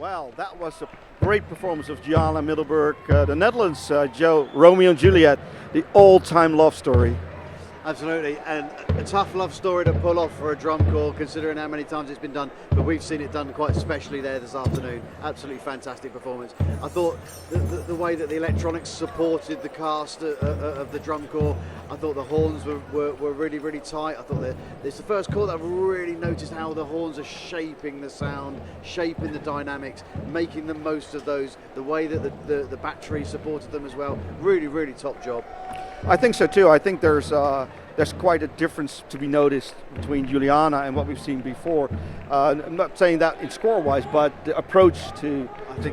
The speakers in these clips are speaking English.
Well, that was a great performance of Juliana Middelburg, the Netherlands, Joe, Romeo and Juliet, the all-time love story. Absolutely, and a tough love story to pull off for a drum corps, considering how many times it's been done, but we've seen it done quite specially there this afternoon. Absolutely fantastic performance. I thought the way that the electronics supported the cast of the drum corps, I thought the horns were really, really tight. I thought that it's the first corps that I've really noticed how the horns are shaping the sound, shaping the dynamics, making the most of those, the way that the battery supported them as well. Really, really top job. I think so too. I think there's quite a difference to be noticed between Juliana and what we've seen before. I'm not saying that in score-wise, but the approach to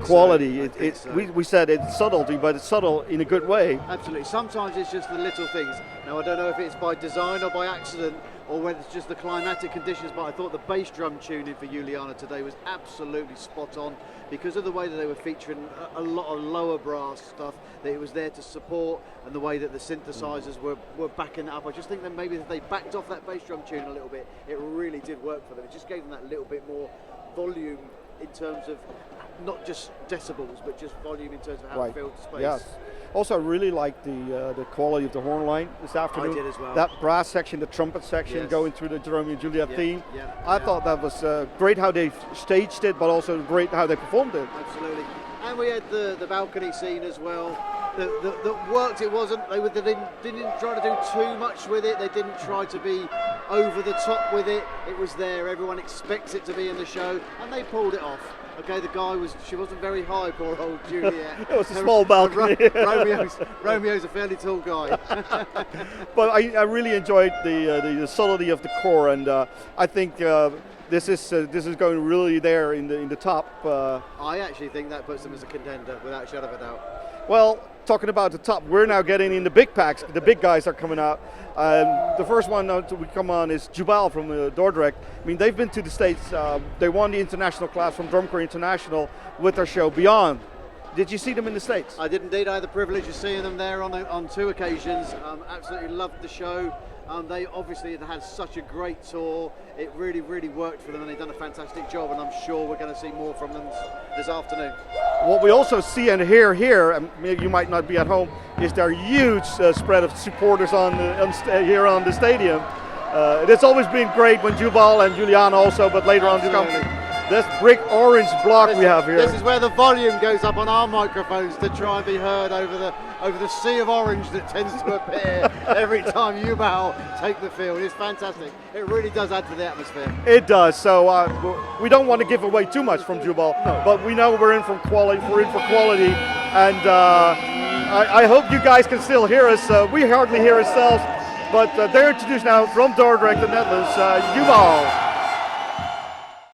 quality. So. We said it's subtlety, but it's subtle in a good way. Absolutely. Sometimes it's just the little things. Now I don't know if it's by design or by accident, or whether it's just the climatic conditions, but I thought the bass drum tuning for Juliana today was absolutely spot on because of the way that they were featuring a lot of lower brass stuff, that it was there to support, and the way that the synthesizers were backing it up. I just think that maybe if they backed off that bass drum tune a little bit, it really did work for them. It just gave them that little bit more volume in terms of not just decibels, but just volume in terms of how it filled the space. Yes. Also, I really liked the quality of the horn line this afternoon. I did as well. That brass section, the trumpet section, Yes. going through the Romeo and Juliet theme. Yeah, I thought that was great how they staged it, but also great how they performed it. Absolutely. And we had the balcony scene as well. That worked. It wasn't. They didn't try to do too much with it. They didn't try to be over the top with it. It was there. Everyone expects it to be in the show, and they pulled it off. Okay, she wasn't very high, poor old Juliet. It was a small balcony. Romeo's a fairly tall guy. But I really enjoyed the subtlety of the core, and I think this is going really there in the top. I actually think that puts them as a contender, without a shadow of a doubt. Well, talking about the top, we're now getting in the big packs. The big guys are coming out. The first one to come on is Jubal from Dordrecht. I mean, they've been to the States. They won the international class from Drum Corps International with their show Beyond. Did you see them in the States? I did indeed. I had the privilege of seeing them there on two occasions. Absolutely loved the show. They obviously had such a great tour. It really, really worked for them, and they've done a fantastic job, and I'm sure we're going to see more from them this afternoon. What we also see and hear here, and maybe you might not be at home, is their huge spread of supporters here on the stadium. It's always been great when Jubal and Juliana also, but later on to come. This brick orange block we have here. This is where the volume goes up on our microphones to try and be heard over the sea of orange that tends to appear every time Jubal take the field. It's fantastic. It really does add to the atmosphere. It does. So we don't want to give away too much from Jubal, but we know we're in for quality. And I hope you guys can still hear us. We hardly hear ourselves, but they're introduced now from Dordrecht, the Netherlands, Jubal.